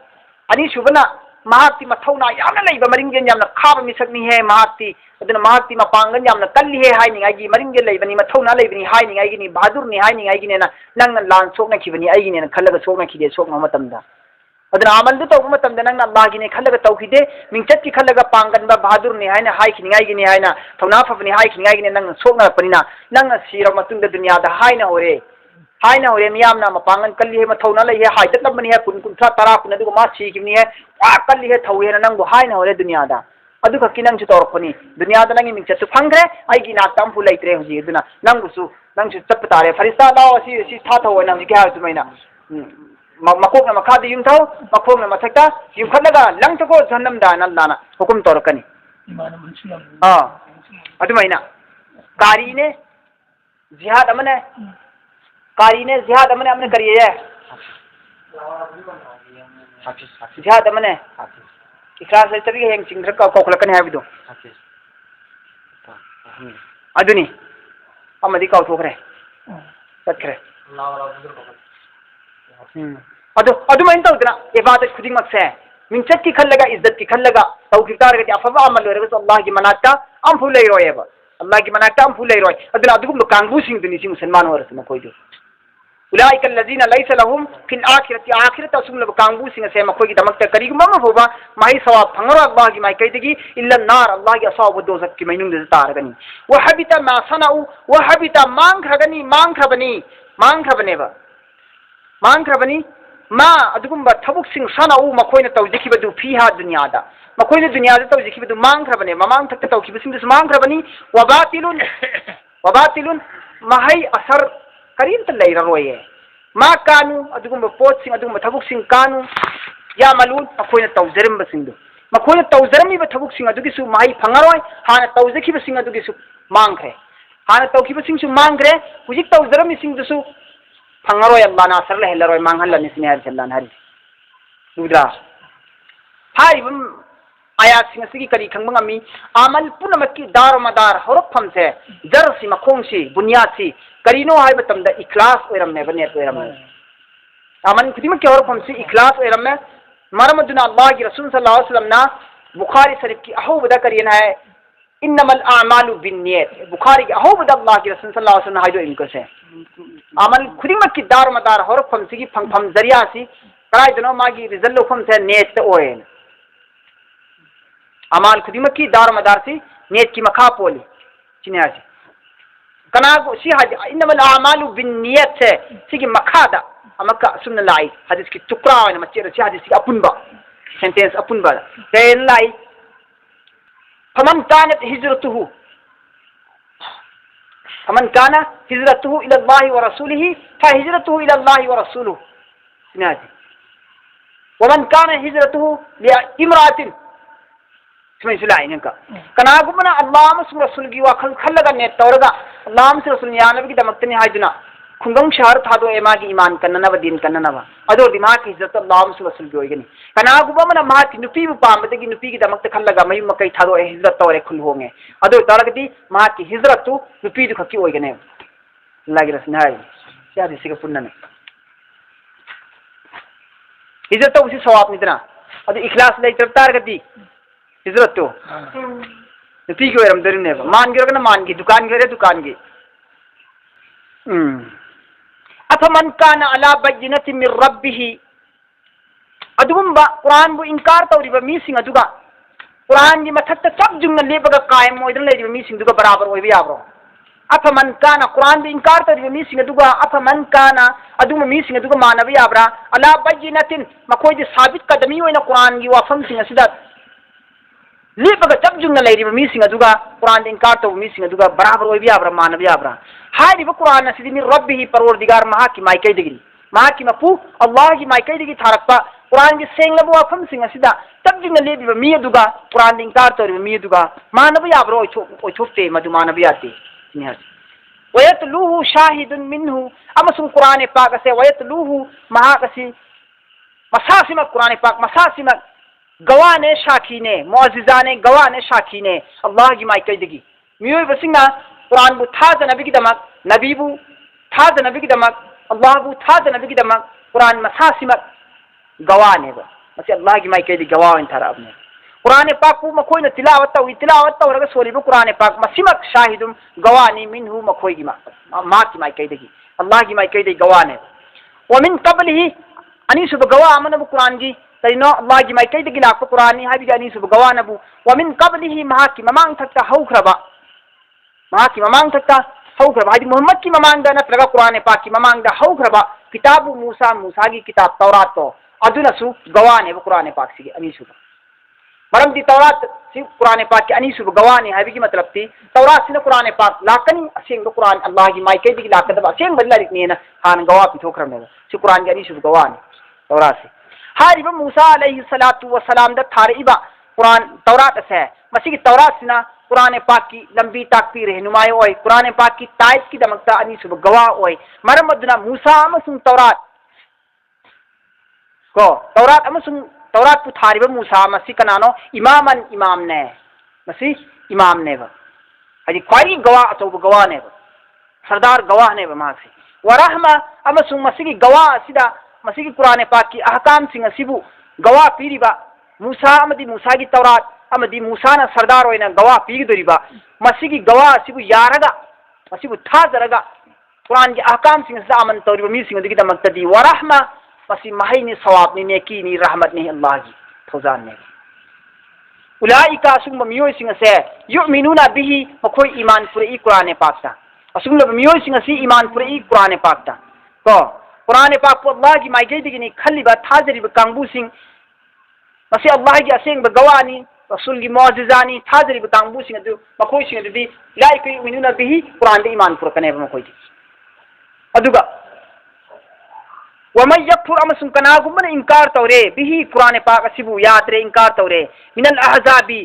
अनि सुबना महाक्ति मथौना यामना लेबा मरिंगेन यामना खाब मिसकनी है महाक्ति अदना महाक्ति मपांगन यामना कल्ली है हाइनिंगाई मरिंगे लेबनी मथौना लेबनी हाइनिंगाई नि बहादुर नि हाइनिंगाई ने ना नंग लान सोंगना खिबनी आई ने खल्लगा सोंगना खिदे सोंगना मतमदा अदना अमल दु तौब मतमदा नंग अल्लाह की ने खल्लगा तौखिदे मिंचत की खल्लगा पांगन बा बहादुर नि हाइना हाइ खिनिंगाई नि हाइना थौना फबनी हाइ खिनिंगाई ने नंग सोंगना पनिना नंग सिरा मतुंग दुनिया दा हाइना होरे हाइना होरे मियामना मपांगन कल्ली है मथौना लई है हाइदत लबनी है कुन कुंथा तरा कुन अदुग मा सी किनी है आ कल्ली है थौ है नंग हाइना होरे दुनिया दा अदु खकी नंग छु तौरपनी दुनिया दा नंग मिंचत फंगरे आई की ना तम फु लैत्रे हुजी दुना नंग सु चप तारे फरिश्ता लाओ सी था थौ नंग क्या है तुमैना मकोग न मखाद युंथौ मखोग न मथक्ता युखलगा लंग तको जन्नम दान अल्लाह ना हुकुम तौरकनी अदुमैना कारी ने जिहाद अमने अमने करिए जिहाद अमने इखलास से तभी हेंग चिंग्र का कोखलकने है बिदो अदुनी अमदी का उठोकरे तत्करे अदुमैन तौदना इबादत खुदिमक से मिंचत की खल्लगा इज्जत की खल्लगा तौखिकार गति अफबा अमल रे अल्लाह की मनाता अम फुलै रोयबा अल्लाह की मनाता अम फुलै रोय अदुना अदुगुम कांगबु सिंग दुनी सिंग मुसलमान वरस न कोई दो उलाइका लजीना लैसा लहुम फिल आखिरति आखिरत असुम लब कांगबु सिंग से मखोई की दमक करी गुम होबा माही सवाब फंगरो अल्लाह की माई कइदगी इल्ला नार अल्लाह की असाब दोजक की मैनुंग दे तारगनी व हबिता मा सनाउ व हबिता मांखरबनी मा अदुगुम्बा थबुक सिंग सनाउ मखोइना तौजिखिबदु फिहा दुनियादा मखोइना दुनियादा तौजिखिबदु मांखरबने ममांग थक तौखिबसिंग मांखरबनी वबातिलुन महै असर करीम त लैररोये मा कानु अदुगुम्बा पोत सिंग अदुगुम्बा थबुक सिंग कानु या मलून मखोइना तौजरिम्बसिंग मखोन तौजरमी थबुकसिंग अदुगिसु माही फंगरोय हाना तौजखिबसिंग अदुगिसु मांगखरे हाना तौखिबसिंगसु मांगरे हुजिक तौजरमी सिंगदसु फंगरोय अल्लाह नासर लहलरोय मांगहलनि सिने हर जल्लान हरि दुद्रा हाइबम आयात सिंग सिगी करी खंगबंगमी आमल पुनमकी दार मदार हरफम से जरसी मखोंसी बुनियादसी करीनो हाइब तमदा इखलास ओइरमने बने ओइरमने आमन खुदिम के हरफम से इखलास ओइरमने मरमदुना अल्लाह की रसूल सल्लल्लाहु अलैहि वसल्लम ना बुखारी शरीफ की अहूबदा करीना है इन्नमल आमालु बिन्नियत बुखारी की अहूबदा अल्लाह की रसूल सल्लल्लाहु अलैहि वसल्लम हाइदो इनको से आमल खुदिम की दार मदार हरफम सिगी फंगफम जरिया सी कराय दनो मागी रिजल्ट फम से नेत ओएन अमाल खुदिम की दार मदार सी नेत की मखा पोली चिन्या सी कनागो सी हज इन्नमल आमालु बिन्नियत से सिगी मखादा अमका सुन लाई हदीस की टुकड़ा है मचेर सी हदीस की अपुनबा सेंटेंस अपुनबा तेन लाई फमन कानत हिजरतुहु इला अल्लाह व रसूलिही फहिजरतुहु इला अल्लाह व रसूलुहु सिनाजी वमन कान हिजरतुहु लिइमरातिन इसमें सुलाई नका कनागुमना अल्लाह मसु रसूल की वाखल खल्लगा ने तौरगा अल्लाह मसु रसूल यानबी की दमक्तनी हाइदुना खुंगंग शहर थादो एमा की ईमान कन्ननव दीन कन्ननव अदो दिमाग की इज्जत अल्लाह मसु रसूल की होइगनी कनागुमना मा की नुपी पामदे की नुपी की दमक्त खल्लगा मयु मकई थादो हिजरत तौरे खुल होंगे अदो तारगदी मा की हिजरत तु नुपी दु खकी होइगने लागी रसनाई क्या दिसी का पुन्नने हिजरत तो उसी सवाब नितना अदो इखलास ले तारगदी हिजरत तो नुपी की वरम दरिने मान गिरो ना मान की दुकान गिरे दुकान की अफमन कान अला बय्यिनति मिर रब्बिही अदुगुम्बा कुरान बु इनकार तौरिबा मीसिंग अदुगा कुरान की मथक्ता सब जुंग लेबगा कायम मोइदन लेरिबा मीसिंग दुगा बराबर ओइबा याब्रो अफमन कान कुरान बु इनकार तौरिबा मीसिंग अदुगा अफमन कान अदुम मीसिंग अदुगा मानबा याब्रा अला बय्यिनतिन मखोइदि साबित कदमी ओइना कुरान की वाफम सिंग असिदा लेबगा सब जुंग लेरिबा मीसिंग अदुगा कुरान इनकार तौरिबा मीसिंग अदुगा बराबर ओइबा याब्रा मानबा याब्रा हारिबा कुरान असिदि मिर रब्बिही परवरदिगार महा की माइकै दिगिरी महा की मपू अल्लाह की माइकै दिगी थारकपा कुरान की सेंगलबो वाफम सिंग असिदा तबजिंग लेबिबा मी अदुगा कुरान इनकार तौरिबा मी अदुगा मानबा याब्रो ओइथोपते मदु मानबा याते निहस वयतलूहु शाहिदुन मिन्हु अमसुम कुरान पाक असे वयतलूहु महा कसी मसासिमा कुरान पाक मसासिमा गवाने शाखीने मुअज्जिजाने गवाने शाखीने अल्लाह की माइकै दिगी मियोय बसिंगा कुरान बु थाज नबी की दमक नबीबु थाज नबी की दमक अल्लाह बु थाज नबी की दमक कुरान मसासिमा गवाने बा मसे अल्लाह की माइकै दी गवाह इन थारा अपने कुरान पाक को मखोय न तिलावत तौरगा सोलिबु कुरान पाक मसिमक शाहिदुम गवानी मिनहु मखोय की मा की माइकै दी अल्लाह की माइकै दी गवाने व मिन क़ब्लिही अनीसु गवाह अमन कुरान की तरिनो अल्लाह की माइकै दी लाप कुरान हाबि अनीसु गवाह नबु व मिन क़ब्लिही महा की ममांग थक्ता हौखरबा महा की ममांग थक्ता हौखरबा हादि मोहम्मद की ममांग नत्रगा कुरान पाक की ममांग हौखरबा किताबु मूसा की किताब तौरात तो अदुनसु गवाने कुरान पाक से अनीसु मरम दी तौरात से कुरान पाक के अनीसु गवाने हाबि की मतलब थी तौरात से कुरान पाक लाकनी असेंग कुरान अल्लाह की माइकै दी लाकदबा असेंग बदला लिखने न हान गवाह पिथोखरम से कुरान के अनीसु गवाने तौरात से हारिबा मूसा अलैहि सलातु व सलाम द थारिबा कुरान तौरात से मसी की तौरात से कुरान पाक की लंबी ताकती रहनुमाई ओय कुरान पाक की तायत की दमकता अनीसु गवाह ओय मरम मदना मूसा अमसुम तौरात को तौरात अमसुम तौरात पुथारिबा मूसा मसी कनानो इमामन इमाम ने मसी इमाम ने बा हजी ख्वाई गवाह अचौब गवाह ने बा सरदार गवाह ने बा मासी वरहमा अमसुम मसी की गवाह सिदा मसी की कुरान पाक की अहकाम सिंह सिबु गवाह पीरिबा मूसा अमदी मूसा की तौरात अमदी मूसा न सरदार होइना गवाह पीगदोरिबा मसी की गवाह सिबु यारगा मसीबु थाजरगा कुरान की अहकाम सिंह से अमन तौरिबा मी सिंह दिगी दमक्तदी वरहमा मसी महिनी सवाब नि नेकी नि रहमत नि अल्लाह की फौजान ने उलाइका सुंग मियोय सिंह से युमिनुना बिही मखोय ईमान पुरे कुरान पाक ता असुंग मियोय सिंह से ईमान पुरे कुरान पाक ता को कुरान पाक को अल्लाह की माइकै दिगिनी खल्लिबा थाजरिबा कांगबु सिंह मसी अल्लाह की असेंग गवानी रसूल की मुअज्जिजानी थाजरिबा कांगबु सिंह दु मखोय सिंह दि लाइका युमिनुना बिही कुरान दे ईमान पुरे कने मखोय दि अदुगा वमन यकफुर अमसुम कनागुमन इंकार तौरे बिही कुरान पाक असिबु यात्रे इंकार तौरे मिनल अहजाबी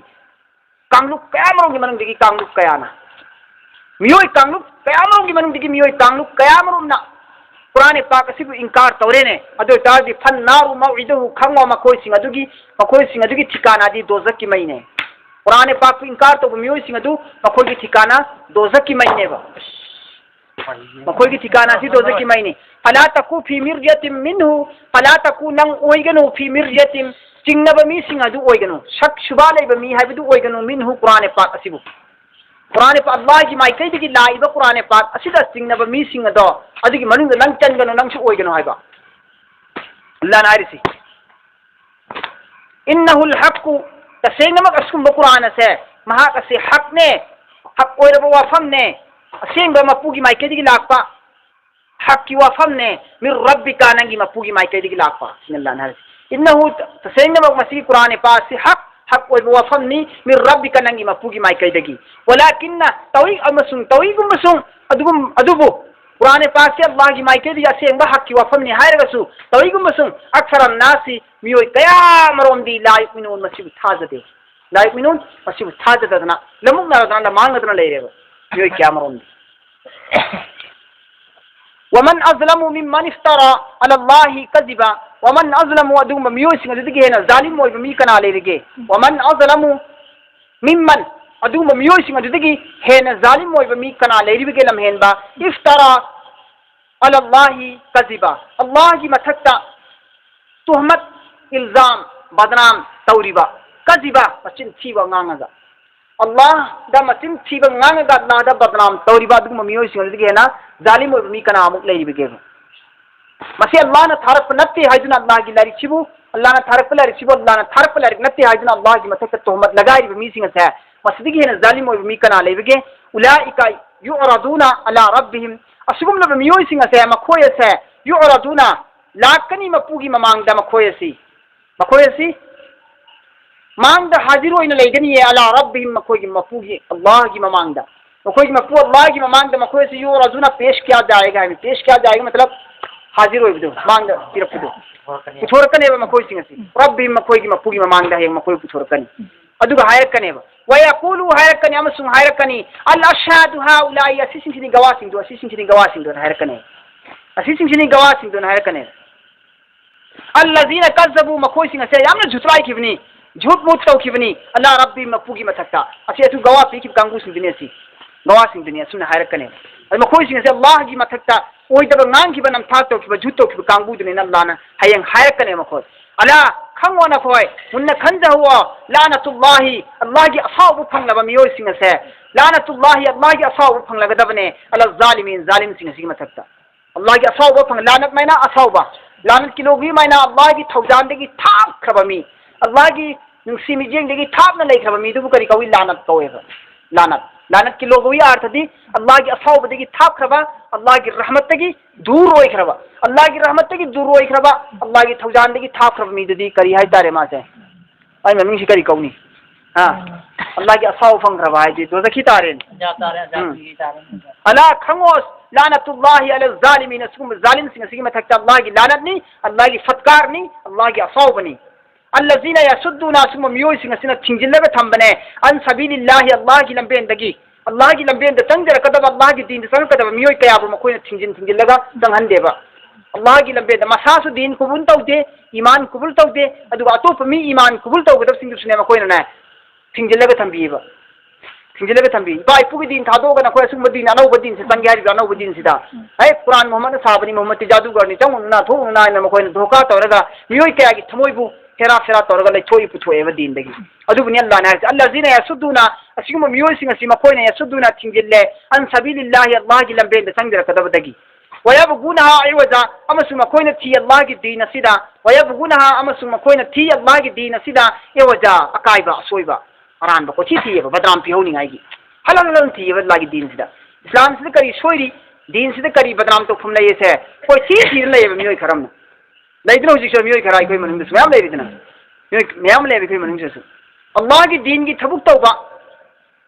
कांगलुक कयामरों की मनंग कांगलुक कयाना मियोय कांगलुक कयामरों की मनंग मियोय कांगलुक कयामरों ना कुरान पाक असिबु इंकार तौरे ने अदो तादि फन्नारु मौइदहु खंगो मखोय सिंग अदुगी ठिकाना दी दोजक की महीने कुरान पाक इंकार तो मियोय सिंग अदु मखोय की ठिकाना दोजक की महीने बा मखोय की ठिकाना सी दोजक की महीने फला तकु फी मिर्यतिम मिनहु फला तकु नंग ओइगनु फी मिर्यतिम चिंगनब मी सिंग अदु ओइगनु शक शुबा लेब मी हाबिदु ओइगनु मिनहु कुरान पाक असिबु कुरान पाक अल्लाह की माइकई दिगी लाइब कुरान पाक असिदा चिंगनब मी सिंग अदो अदिगी मनुंग नंग चनगनु नंग सु ओइगनु हाइबा अल्लाह नारिसी इन्नहुल हक्कु तसेंगमक असुम कुरान से महाक असे हक ने हक ओइरब वाफम ने असेंग मपुगी माइकई दिगी लाकपा हक की वाफम ने मिर रब्बिका नंगी मपुगी माइकई दिगी लाकपा अल्लाह नारिसी इन्नहु तसेंगमक मसी कुरान पाक से हक ओइब वाफम नि मिर रब्बिका नंगी मपुगी माइकई दिगी वलाकिन्ना तौई अमसुम तौई गुमसुम अदुबु कुरान पाक से अल्लाह की माइके दी असेंबा हक की वफम नि हायरगसु तौईगुमसुम अक्सर अन्नासी मियोय कयामरोम दी लाइक मिनून मसिब थाजदे लाइक मिनून मसिब थाजदना लमुक नरदना मांगदना लेरेबा मियोय कयामरोम दी वमन अज़लमु मिम्मन इफ्तरा अला अल्लाहि कज़िबा वमन अज़लमु अदुम मियोय सिंग दिगे हेना जालिम ओइब मी कना लेरिगे वमन अज़लमु मिम्मन अदुम मियोय सिंग दिगे हेना जालिम ओइब मी कना लेरिबगे लमहेनबा इफ्तरा अला अल्लाहि कज़िबा अल्लाह की मथक्ता तुहमत इल्जाम बदनाम तौरिबा कज़िबा मचिन थीबा ngangaga अल्लाह दा मचिन थीबा ngangaga अल्लाह दा बदनाम तौरिबा दुम मियोय सिंग दिगे हेना जालिम ओइब मी कना अमुक लेरिबगे मसी अल्लाह ना थारक नत्ते हाइदुना अल्लाह की लारी छिबु अल्लाह ना थारक लारी छिबु अल्लाह ना थारक लारी नत्ते हाइदुना अल्लाह की मथक्ता तुहमत लगाई मी सिंग से मसदिगी हेना जालिम ओइब मी कना लेरिबगे उलाइका युरदूना अला रब्बिहिम असुगुम लब मियोय सिंग से मखोय से युरदूना लाकनी मपुगी ममांगदा मखोय सी मांगदा हाजिर होइना लेगनी ये अला रब्बिहिम मखोय मपुगी अल्लाह की ममांगदा मखोय मपु अल्लाह की ममांगदा मखोय से युरदूना पेश किया जाएगा पेश किया जाएगा मतलब हाजिर होइबदो मांगदा तिरपदो पुथोरकने मखोय सिंग से रब्बिहिम मखोय मपुगी ममांगदा हे मखोय पुथोरकनी अदुगा हायरकने वयकुलु हायरकनी अमसुम हायरकनी अल अशहादु हाउलाई असिसिंचिनी गवासिंदो हायरकने असिसिंचिनी गवासिंदो हायरकने अल्लज़ीना कज़्ज़बू मखोय सिंग से यामना झुतराई खिबनी झूठ मूठ तौखिबनी अल्लाह रब्बी मपुगी मथक्ता असि अतु गवा पी खिब कांगू सिंदिने सि गवासिंदिने सुना हायरकने मखोय सिंग से अल्लाह की मथक्ता ओइदब ngang नम था तौखिब झूठ तौखिब कांगू दुने अल्लाह ना हयंग हायरकने मखोय अला खंगो ना खोय मुन्ना खंजा हुआ लानतुल्लाहि अल्लाह की असाब फंगलब मियोय सिंग से लानतुल्लाहि अल्लाह की असाब फंगलगदबने अल जालिमीन जालिम सिंग सिंग मथक्ता अल्लाह की असाब फंग लानत मैना असाबा लानत की लोगी मैना अल्लाह की थौजान देगी थाप खरबमी अल्लाह की नुसी मिजेंग देगी थाप न लेखरबमी दुबु करी कवी लानत कवेबा लानत की लोगी अर्थ दी अल्लाह की असाब देगी थाप खरबा अल्लाह की रहमत देगी दूर रोई खरबा अल्लाह की रहमत देगी दूर रोई खरबा अल्लाह की थौजान देगी थाप खरबमी दुदी करी हाय तारे मा से आई मम्मी से करी कौनी हां अल्लाह की असाब फंग खरबा है जी दो दखी तारे अला खंगोस लानतुल्लाहि अला ज़ालिमीन सुम ज़ालिम सिंग सिंग मथक्ता अल्लाह की लानत नी अल्लाह की फटकार नी अल्लाह की असाब नी अल्लज़ीना यसुद्दूना सुम मियोय सिंग सिंग थिंजिलगा थंबने अन सबीलिल्लाहि अल्लाह की लंबेंदगी अल्लाह की लंबेंद चंगजरकदब अल्लाह की दीन चंगकदब मियोय कयाबु मखोयना थिंजिलगा चंगहंदेबा अल्लाह की लंबेंद मसासु दीन कुबुल तौदे ईमान कुबुल तौदे अदुगा अतोप मी ईमान कुबुल तौगदब सिंग सुने मखोयना थिंजिलगा थंबीबा थिंजिलगा थंबी बाय पुगी दीन थादोगा नखोय सुम दीन अनौब दीन से चंगे हारि अनौब दीन सिदा है कुरान मोहम्मद साहबनी मोहम्मद जादूगरनी चंगुना थोना न मखोयना धोखा तौरगा मियोय कया की थमोयबु हेरा फेरा तौरगा लेथोई पुथोएबा दीन दगी अदुबुनि अल्लाह ना अल्लाज़ीना यसुद्दूना असिगुम मियोय सिंग सि मखोयना यसुद्दूना थिंजिल्ले अन सबीलिल्लाहि अल्लाह की लंबेंद चंगजरकदबदगी वयबगुनहा अयवजा अमसु मखोयना थी अल्लाह की दीन सिदा वयबगुनहा अमसु मखोयना थी अल्लाह की दीन सिदा एवजा अकायबा सोयबा अरान बको थी बदनाम पिहोनी आएगी हलन थी अल्लाह की दीन सिदा इस्लाम से करी सोयरी दीन से करी बदनाम तो फुम लये से कोई थी लये मियोय खरम लेदना हुजिक मियोय खराय कोई मनंग सुयाम लेबिदना मियोय मयाम लेबि कोई मनंग सु अल्लाह की दीन की थबुक तौबा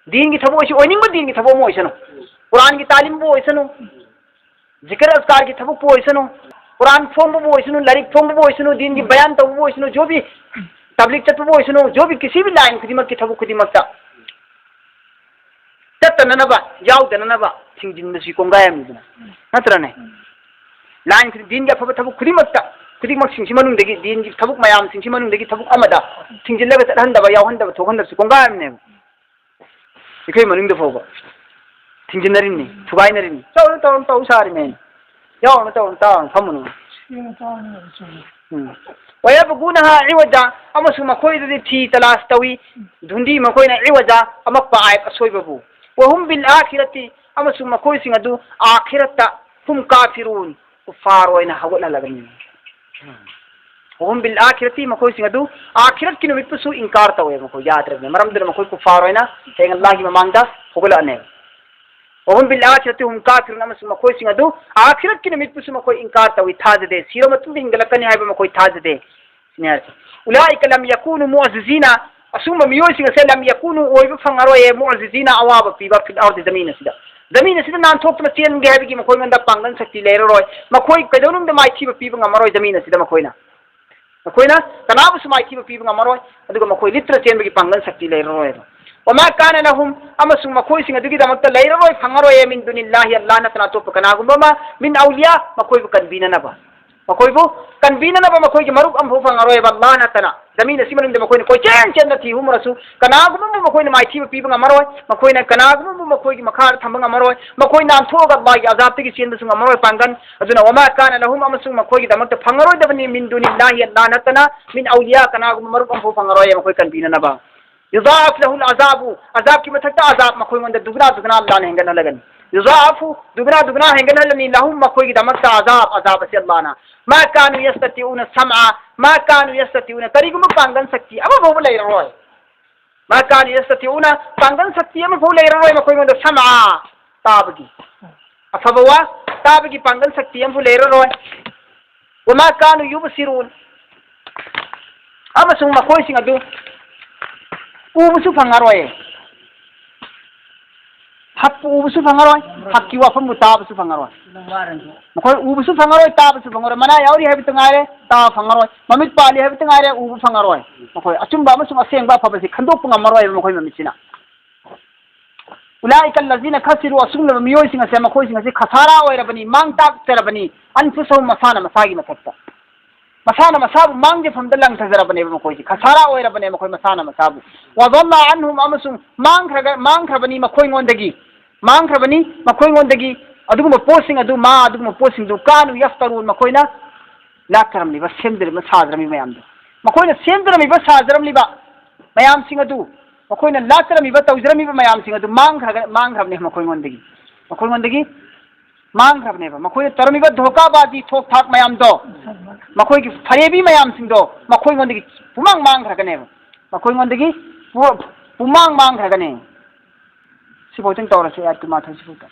दीन की थबुक ओइसी ओइनिंग दीन की थबुक मोइसनो कुरान की तालीम बो ओइसनो जिक्र अज़कार की थबुक बो ओइसनो कुरान फोंग वो इसनु लारिक फोंग वो इसनु दिन की बयान तो वो इसनु जो भी तबलीग चत वो इसनु जो भी किसी भी लाइन खुदिमत की थबु खुदिमत चतननबा याउदननबा थिंजिनसी कोंगायम नत्रने लाइन दिन के फब थबु खुदिमत खुदिमत सिंसी मनुंगदगी दिन की थबुक मयाम सिंसी मनुंगदगी थबुक अमदा थिंजिनलगा चतहंदबा याउहंदबा थोहंदबसी कोंगायमने इखै मनुंगद फोबा थिंजिनरिनी थुगाइनरिनी चौन तौन तौ सारिमेन याउन तौन ताउन फमुनु वयबगुनहा इवजा अमसु मखोयदि थी तलाश तवी धुंदी मखोयना इवजा अमक पाइप असोयबबु वहुम बिल आखिरती अमसु मखोयसिंग अदु आखिरता हुम काफिरून कुफार ओइना हगोला लगनी वहुम बिल आखिरती मखोयसिंग अदु आखिरत की नुमितसु इनकार तवे मखो याद रखने मरमदन मखोय कुफार ओइना हेंग अल्लाह की ममांगदा हगोला ने वहुम बिल आखिरती हुम काफिरून अमसु मखोयसिंग अदु आखिरत की नुमितसु मखोय इनकार तवे थाजदे सिरो मतु हिंगलकनी हाइबा मखोय थाजदे उलाइक लम यकूनु मुअज्जिजीना असुम मियोसिंग से लम यकूनु ओइब फंगरोय मुअज्जिजीना अवाब पीबा फिल अर्द जमीन सिदा नान थोक्तम चेन गे हाबिगी मखोय मंदा पांगन शक्ति लेररोय मखोय कदोनुम द माइथीब पीबा ngamaroy जमीन सिदा मखोयना कनाबु सुमाइथीब पीबा ngamaroy अदुगा मखोय लित्र चेनबगी पांगन शक्ति लेररोय वमा काना लहुम अमसु मखोय सिंग अदुगी दमक्ता लेररोय फंगरोय मिन दुनिल्लाहि अल्लाह नतना तो कनागुमा मिन औलिया मखोय कनबीननबा मखोयबु कनबीननबा मखोय के मरुक अमभु फंगरोय अल्लाह नतना जमीन सिमन दे मखोय कोय चेन चेन थी हुमरसु कनागुमा मखोय माइथीब पीबा ngamaroy मखोय कनागुमा मखोय की मखार थंबा ngamaroy मखोय नाम थोगा अल्लाह की अजाब तगी चेन दसु ngamaroy पांगन अदुना वमा काना लहुम अमसु मखोय की दमक्ता फंगरोय दबनी मिन दुनिल्लाहि अल्लाह नतना मिन औलिया कनागुमा मरुक अमभु फंगरोय मखोय कनबीननबा युजाफ लहुल अजाबु अजाब की मथक्ता अजाब मखोय मंद दुगना दुगना अल्लाह ने हेंगन लगन युजाफु दुगना दुगना हेंगन लनी लहुम मखोय की दमक्ता अजाब से अल्लाह ना मा कानु यस्ततिउन समआ मा कानु यस्ततिउन तरीगुम पांगन शक्ति अब बहु लेररोय मा कानु यस्ततिउन पांगन शक्ति अब बहु लेररोय मखोय मंद समआ ताबगी अफबवा ताबगी पांगन शक्ति अब लेररोय वमा कानु युबसिरून अब सुम मखोय सिंग अदु उबसु फंगरोय हक उबसु फंगरोय हक की वाफम ताबसु फंगरोय मखोय उबसु फंगरोय ताबसु फंगरोय मना यावरी है बितंगारे ता फंगरोय ममित पाली है बितंगारे उब फंगरोय मखोय अचुंबा मसु असेंबा फबसि खंदोक ngamaroy मखोय ममिसिना उलाइक लजीना खसिरु असुंग मियोय सिंग से मखोय सिंग से खसारा ओइरबनी मांग ताक तेरबनी अनफुसु मसाना मसागी मथक्ता मसाना मसाबु मांगे फमद लंग थजरबने मखोय खसारा ओइरबने मखोय मसाना मसाबु वदल्ला अनहुम अमसुम मांगखरबनी मखोय ngondagi मांगखरबनी मखोय ngondagi अदुगुम पोसिंग अदु मा अदुगुम पोसिंग दु कानु यफ्तरुन मखोयना लाखरमनि बस सेमदरम साजरमी मयामदो मखोयना सेमदरमी बस साजरमली बा मयाम सिंग अदु मखोयना लाखरमी बा तौजरमी बा मयाम सिंग अदु मांगखरबने मखोय ngondagi मांगखरबने बा मखोय तरमी बा धोखाबाजी थोक थाक मयामदो मखोय की फरेबी मयाम सिंगदो मखोय ngondagi पुमांग मांगखरगने मखोय ngondagi पुमांग मांगखरगने सिबोतंग तौरसे याद के माथा सिबोता